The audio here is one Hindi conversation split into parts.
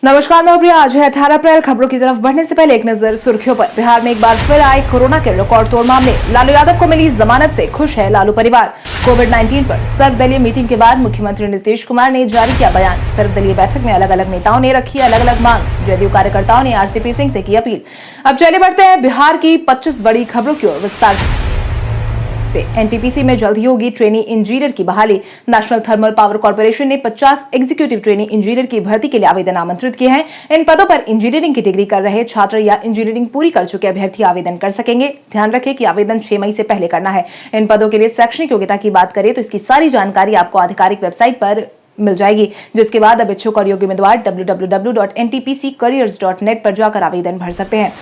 नमस्कार, मैं प्रिया। आज है 18 अप्रैल। खबरों की तरफ बढ़ने से पहले एक नजर सुर्खियों पर। बिहार में एक बार फिर आए कोरोना के रिकॉर्ड तोड़ मामले। लालू यादव को मिली जमानत से खुश है लालू परिवार। कोविड-19 पर सर्वदलीय मीटिंग के बाद मुख्यमंत्री नीतीश कुमार ने जारी किया बयान। सर्वदलीय बैठक में अलग अलग नेताओं ने रखी अलग अलग मांग। जदयू कार्यकर्ताओं ने आरसीपी सिंह से की अपील। अब चलिए बढ़ते हैं बिहार की 25 बड़ी खबरों की ओर विस्तार से। एनटीपीसी में जल्द ही होगी ट्रेनी इंजीनियर की बहाली। नेशनल थर्मल पावर कॉर्पोरेशन ने 50 एग्जीक्यूटिव ट्रेनी इंजीनियर की भर्ती के लिए आवेदन आमंत्रित किए हैं। इन पदों पर इंजीनियरिंग की डिग्री कर रहे छात्र या इंजीनियरिंग पूरी कर चुके अभ्यर्थी आवेदन कर सकेंगे। ध्यान रखें कि आवेदन 6 मई से पहले करना है। इन पदों के लिए शैक्षणिक योग्यता की बात करें तो इसकी सारी जानकारी आपको आधिकारिक वेबसाइट पर मिल जाएगी, जिसके बाद अब इच्छुक और योग्य उम्मीदवार www.ntpccareers.net पर जाकर आवेदन भर सकते हैं।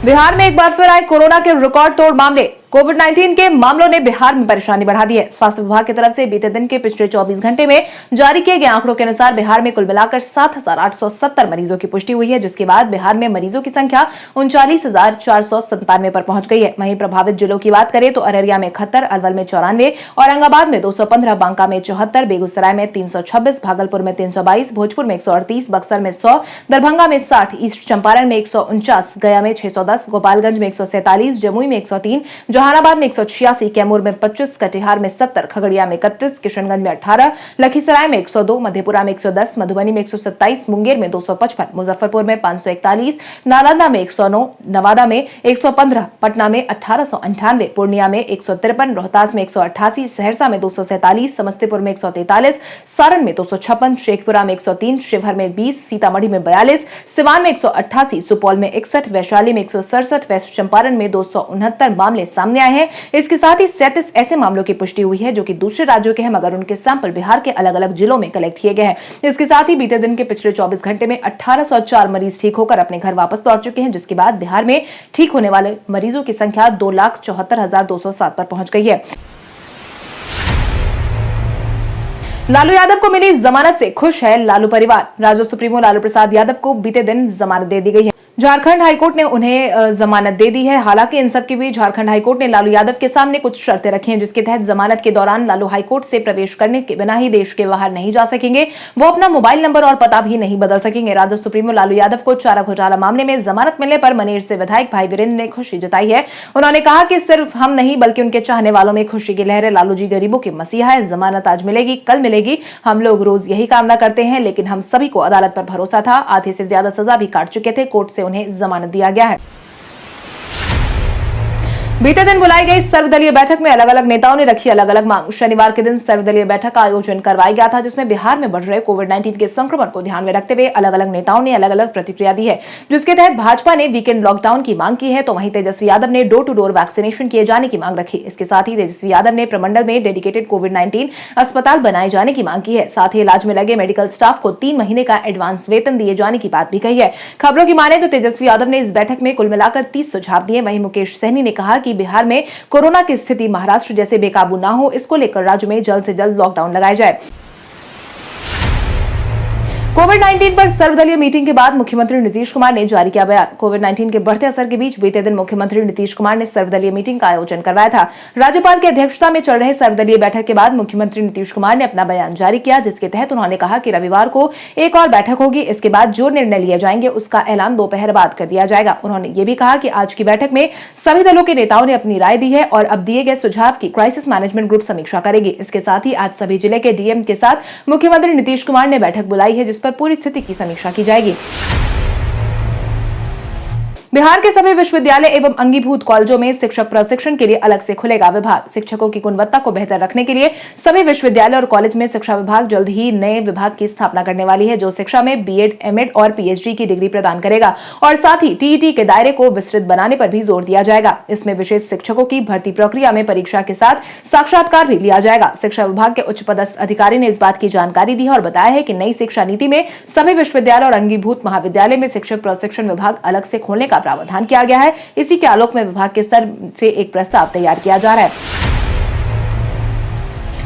बिहार में एक बार फिर आए कोरोना के रिकॉर्ड तोड़ मामले। कोविड-19 के मामलों ने बिहार में परेशानी बढ़ा दी है। स्वास्थ्य विभाग की तरफ से बीते दिन के पिछले 24 घंटे में जारी किए गए आंकड़ों के अनुसार बिहार में कुल मिलाकर 7,870 मरीजों की पुष्टि हुई है, जिसके बाद बिहार में मरीजों की संख्या 39,497 पर पहुंच गई है। वहीं प्रभावित जिलों की बात करें तो अररिया में 71, अरवल में 94, औरंगाबाद में 215, बांका में 74, बेगूसराय में 326, भागलपुर में 322, भोजपुर में 138, बक्सर में 100, दरभंगा में 60, ईस्ट चंपारण में 149, गया में 610, गोपालगंज में 147, जमुई में 103, जहानाबाद में 186, कैमूर में 25, कटिहार में 70, खगड़िया में 31, किशनगंज में 18, लखीसराय में 102, मधेपुरा में 110, मधुबनी में 127, मुंगेर में 255, मुजफ्फरपुर में 541, नालंदा में 109, नवादा में 115, पटना में 1898, पूर्णिया में 153, रोहतास में 188, सहरसा में 247, समस्तीपुर में 143, सारण में 256, शेखपुरा में 103, शिवहर में 20, सीतामढ़ी में 42, सिवान में 188, सुपौल में 61, वैशाली में 167, वेस्ट चंपारण में 269 मामले सामने आए हैं। इसके साथ ही 37 ऐसे मामलों की पुष्टि हुई है जो कि दूसरे राज्यों के हैं, मगर उनके सैंपल बिहार के अलग अलग जिलों में कलेक्ट किए गए हैं। इसके साथ ही बीते दिन के पिछले 24 घंटे में 1804 मरीज ठीक होकर अपने घर वापस लौट चुके हैं, जिसके बाद बिहार में ठीक होने वाले मरीजों की संख्या 2,74,207 पर पहुंच गई है। लालू यादव को मिली जमानत से खुश है लालू परिवार। राजद सुप्रीमो लालू प्रसाद यादव को बीते दिन जमानत दे दी गई है। झारखंड हाईकोर्ट ने उन्हें जमानत दे दी है। हालांकि इन सब के बीच झारखंड हाईकोर्ट ने लालू यादव के सामने कुछ शर्तें रखी हैं, जिसके तहत जमानत के दौरान लालू हाईकोर्ट से प्रवेश करने के बिना ही देश के बाहर नहीं जा सकेंगे। वो अपना मोबाइल नंबर और पता भी नहीं बदल सकेंगे। राजद सुप्रीमो लालू यादव को चारा घोटाला मामले में जमानत मिलने पर मनेर से विधायक भाई वीरेंद्र ने खुशी जताई है। उन्होंने कहा कि सिर्फ हम नहीं बल्कि उनके चाहने वालों में खुशी की लहर है। लालू जी गरीबों के मसीहा है। जमानत आज मिलेगी, कल मिलेगी। हम लोग रोज यही कामना करते हैं, लेकिन हम सभी को अदालत पर भरोसा था। आधे से ज्यादा सजा भी काट चुके थे। कोर्ट से उन्हें जमानत दिया गया है। बीते दिन बुलाई गई सर्वदलीय बैठक में अलग अलग नेताओं ने रखी अलग अलग मांग। शनिवार के दिन सर्वदलीय बैठक का आयोजन करवाया गया था, जिसमें बिहार में बढ़ रहे कोविड-19 के संक्रमण को ध्यान में रखते हुए अलग अलग नेताओं ने अलग अलग प्रतिक्रिया दी है, जिसके तहत भाजपा ने वीकेंड लॉकडाउन की मांग की है, तो वहीं तेजस्वी यादव ने डोर टू डोर वैक्सीनेशन किए जाने की मांग रखी। इसके साथ ही तेजस्वी यादव ने प्रमंडल में डेडिकेटेड कोविड-19 अस्पताल बनाए जाने की मांग की है। साथ ही इलाज में लगे मेडिकल स्टाफ को 3 महीने का एडवांस वेतन दिए जाने की बात भी कही है। खबरों की माने तो तेजस्वी यादव ने इस बैठक में कुल मिलाकर 30 सुझाव दिए। वहीं मुकेश सहनी ने कहा कि बिहार में कोरोना की स्थिति महाराष्ट्र जैसे बेकाबू ना हो, इसको लेकर राज्य में जल्द से जल्द लॉकडाउन लगाया जाए। कोविड-19 पर सर्वदलीय मीटिंग के बाद मुख्यमंत्री नीतीश कुमार ने जारी किया बयान। कोविड-19 के बढ़ते असर के बीच बीते दिन मुख्यमंत्री नीतीश कुमार ने सर्वदलीय मीटिंग का आयोजन करवाया था। राज्यपाल की अध्यक्षता में चल रहे सर्वदलीय बैठक के बाद मुख्यमंत्री नीतीश कुमार ने अपना बयान जारी किया, जिसके तहत उन्होंने कहा कि रविवार को एक और बैठक होगी। इसके बाद जो निर्णय लिए जाएंगे उसका ऐलान दोपहर बाद कर दिया जाएगा। उन्होंने ये भी कहा कि आज की बैठक में सभी दलों के नेताओं ने अपनी राय दी है और अब दिए गए सुझाव की क्राइसिस मैनेजमेंट ग्रुप समीक्षा करेगी। इसके साथ ही आज सभी जिले के डीएम के साथ मुख्यमंत्री नीतीश कुमार ने बैठक बुलाई है, जिस पर पूरी स्थिति की समीक्षा की जाएगी। बिहार के सभी विश्वविद्यालय एवं अंगीभूत कॉलेजों में शिक्षक प्रशिक्षण के लिए अलग से खुलेगा विभाग। शिक्षकों की गुणवत्ता को बेहतर रखने के लिए सभी विश्वविद्यालय और कॉलेज में शिक्षा विभाग जल्द ही नए विभाग की स्थापना करने वाली है, जो शिक्षा में बीएड, एमएड और पीएचडी की डिग्री प्रदान करेगा और साथ ही टीईटी के दायरे को विस्तृत बनाने पर भी जोर दिया जाएगा। इसमें विशेष शिक्षकों की भर्ती प्रक्रिया में परीक्षा के साथ साक्षात्कार भी लिया जाएगा। शिक्षा विभाग के उच्च पदस्थ अधिकारी ने इस बात की जानकारी दी है और बताया है कि नई शिक्षा नीति में सभी विश्वविद्यालय और अंगीभूत महाविद्यालय में शिक्षक प्रशिक्षण विभाग अलग से खोलने का प्रावधान किया गया है। इसी के आलोक में विभाग के स्तर से एक प्रस्ताव तैयार किया जा रहा है।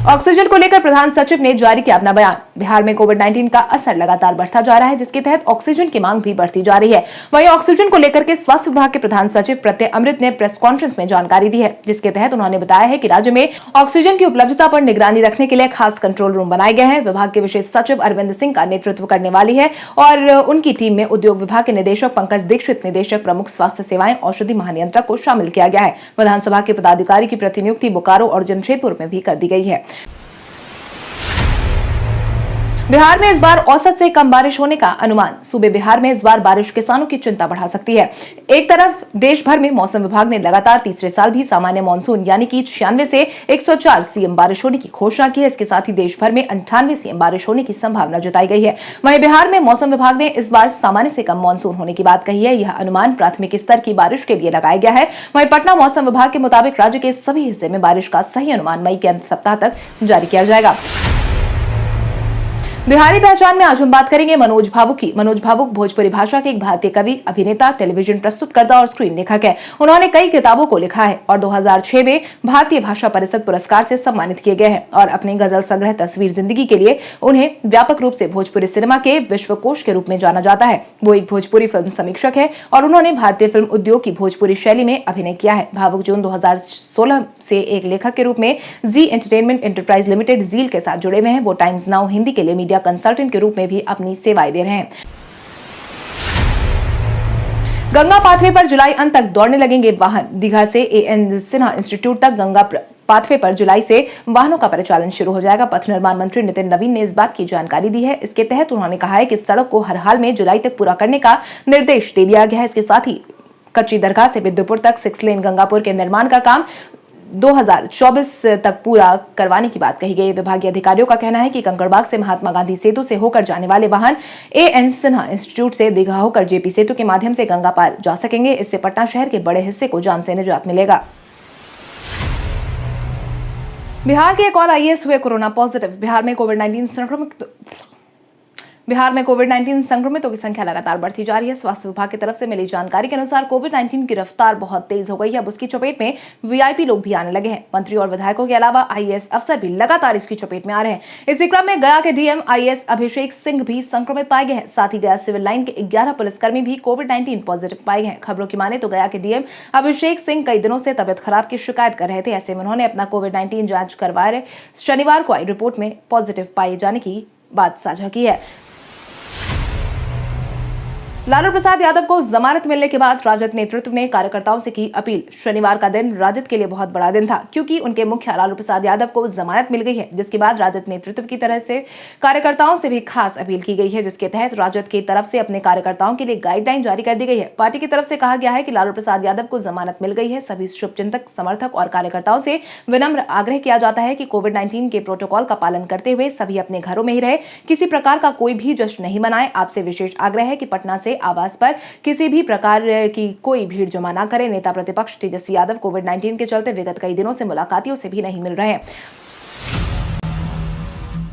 ऑक्सीजन को लेकर प्रधान सचिव ने जारी किया अपना बयान। बिहार में कोविड-19 का असर लगातार बढ़ता जा रहा है, जिसके तहत ऑक्सीजन की मांग भी बढ़ती जा रही है। वहीं ऑक्सीजन को लेकर के स्वास्थ्य विभाग के प्रधान सचिव प्रत्यय अमृत ने प्रेस कॉन्फ्रेंस में जानकारी दी है, जिसके तहत उन्होंने बताया है कि राज्य में ऑक्सीजन की उपलब्धता पर निगरानी रखने के लिए खास कंट्रोल रूम बनाए गए हैं। विभाग के विशेष सचिव अरविंद सिंह का नेतृत्व करने वाली है और उनकी टीम में उद्योग विभाग के निदेशक पंकज दीक्षित, निदेशक प्रमुख स्वास्थ्य सेवाएं, औषधि महानियंत्रक को शामिल किया गया है। विधानसभा के पदाधिकारी की प्रतिनियुक्ति बोकारो और जमशेदपुर में भी कर दी गई है। बिहार में इस बार औसत से कम बारिश होने का अनुमान। सूबे बिहार में इस बार बारिश किसानों की चिंता बढ़ा सकती है। एक तरफ देश भर में मौसम विभाग ने लगातार तीसरे साल भी सामान्य मानसून यानी कि 96 से 104 सीएम बारिश होने की घोषणा की है। इसके साथ ही देश भर में 98 सीएम बारिश होने की संभावना जताई गई है। वहीं बिहार में मौसम विभाग ने इस बार सामान्य से कम मानसून होने की बात कही है। यह अनुमान प्राथमिक स्तर की बारिश के लिए लगाया गया है। वहीं पटना मौसम विभाग के मुताबिक राज्य के सभी हिस्से में बारिश का सही अनुमान मई के अंत सप्ताह तक जारी किया जाएगा। बिहारी पहचान में आज हम बात करेंगे मनोज भावुक की। मनोज भावुक भोजपुरी भाषा के एक भारतीय कवि, अभिनेता, टेलीविजन प्रस्तुतकर्ता और स्क्रीन लेखक है। उन्होंने कई किताबों को लिखा है और 2006 में भारतीय भाषा परिषद पुरस्कार से सम्मानित किए गए हैं और अपने गजल संग्रह तस्वीर जिंदगी के लिए उन्हें व्यापक रूप से भोजपुरी सिनेमा के विश्वकोश के रूप में जाना जाता है। वो एक भोजपुरी फिल्म समीक्षक है और उन्होंने भारतीय फिल्म उद्योग की भोजपुरी शैली में अभिनय किया है। भावुक जून 2016 से एक लेखक के रूप में जी एंटरटेनमेंट एंटरप्राइज लिमिटेड जील के साथ जुड़े हुए हैं। वो टाइम्स नाउ हिंदी के लिए कंसल्टेंट के रूप में भी अपनी सेवाएं दे रहे हैं। गंगा पाथवे पर जुलाई अंत तक दौड़ने लगेंगे वाहन। दीघा से एएन सिन्हा इंस्टीट्यूट तक गंगा पाथवे पर जुलाई से वाहनों का परिचालन शुरू हो जाएगा। पथ निर्माण मंत्री नितिन नवीन ने इस बात की जानकारी दी है। इसके तहत उन्होंने कहा है कि सड़क को हर हाल में जुलाई तक पूरा करने का निर्देश दे दिया गया है। इसके साथ ही कच्ची दरगाह से विद्युपुर तक 6 लेन गंगापुर के निर्माण का काम 2024 तक पूरा करवाने की बात कही गई। विभागीय अधिकारियों का कहना है कि कंकड़बाग से महात्मा गांधी सेतु से होकर जाने वाले वाहन एएन सिन्हा इंस्टीट्यूट से दीघा होकर जेपी सेतु के माध्यम से गंगा पार जा सकेंगे। इससे पटना शहर के बड़े हिस्से को जाम से निजात मिलेगा। बिहार के एक और आईएएस हुए कोरोना पॉजिटिव। बिहार में कोविड-19 संक्रमितों की संख्या लगातार बढ़ती जा रही है। स्वास्थ्य विभाग की तरफ से मिली जानकारी के अनुसार कोविड-19 की रफ्तार बहुत तेज हो गई है। अब उसकी चपेट में वीआईपी लोग भी आने लगे हैं। मंत्री और विधायकों के अलावा आईएएस अफसर भी लगातार इसकी चपेट में आ रहे हैं। इसी क्रम में गया के डीएम आईएएस अभिषेक सिंह भी संक्रमित पाए गए हैं। साथ ही गया सिविल लाइन के 11 पुलिसकर्मी भी कोविड-19 पॉजिटिव पाए गए हैं। खबरों की माने तो गया के डीएम अभिषेक सिंह कई दिनों से तबियत खराब की शिकायत कर रहे थे। ऐसे में उन्होंने अपना कोविड-19 जांच करवाए शनिवार को आई रिपोर्ट में पॉजिटिव पाए जाने की बात साझा की है। लालू प्रसाद यादव को जमानत मिलने के बाद राजद नेतृत्व ने कार्यकर्ताओं से की अपील। शनिवार का दिन राजद के लिए बहुत बड़ा दिन था, क्योंकि उनके मुखिया लालू प्रसाद यादव को जमानत मिल गई है, जिसके बाद राजद नेतृत्व की तरफ से कार्यकर्ताओं से भी खास अपील की गई है, जिसके तहत राजद की तरफ से अपने कार्यकर्ताओं के लिए गाइडलाइन जारी कर दी गई है। पार्टी की तरफ से कहा गया है कि लालू प्रसाद यादव को जमानत मिल गई है। सभी शुभचिंतक, समर्थक और कार्यकर्ताओं से विनम्र आग्रह किया जाता है कि कोविड-19 के प्रोटोकॉल का पालन करते हुए सभी अपने घरों में ही रहे, किसी प्रकार का कोई भी जश्न नहीं मनाए। आपसे विशेष आग्रह है कि पटना से आवास पर किसी भी प्रकार की कोई भीड़ जमा न करे। नेता प्रतिपक्ष तेजस्वी यादव कोविड-19 के चलते विगत कई दिनों से मुलाकातियों से भी नहीं मिल रहे हैं।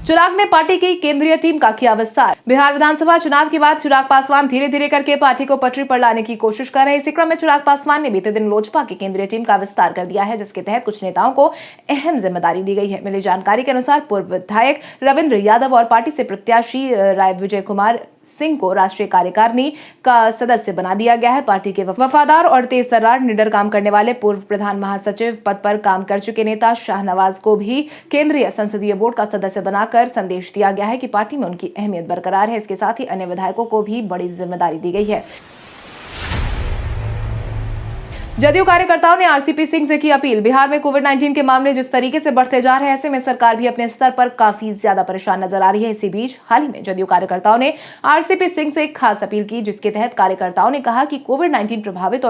चिराग ने पार्टी की केंद्रीय टीम का किया विस्तार। बिहार विधानसभा चुनाव के बाद चिराग पासवान धीरे धीरे करके पार्टी को पटरी पर लाने की कोशिश कर रहे हैं। इसी क्रम में चिराग पासवान ने बीते दिन लोजपा की केंद्रीय टीम का विस्तार कर दिया है, जिसके तहत कुछ नेताओं को अहम जिम्मेदारी दी गई है। मिली जानकारी के अनुसार पूर्व विधायक रविंद्र यादव और पार्टी से प्रत्याशी राय विजय कुमार सिंह को राष्ट्रीय कार्यकारिणी का सदस्य बना दिया गया है। पार्टी के वफादार और तेज तर्रार निडर काम करने वाले पूर्व प्रधान महासचिव पद पर काम कर चुके नेता शाहनवाज को भी केंद्रीय संसदीय बोर्ड का सदस्य बनाकर संदेश दिया गया है कि पार्टी में उनकी अहमियत बरकरार है। इसके साथ ही अन्य विधायकों को भी बड़ी जिम्मेदारी दी गई है। जदयू कार्यकर्ताओं ने आरसीपी सिंह से की अपील। बिहार में कोविड-19 के मामले जिस तरीके से बढ़ते जा रहे हैं, ऐसे में सरकार भी अपने स्तर पर काफी ज्यादा परेशान नजर आ रही है। इसी बीच हाल ही में जदयू कार्यकर्ताओं ने आरसीपी सिंह से एक खास अपील की, जिसके तहत कार्यकर्ताओं ने कहा कि कोविड-19 प्रभावित और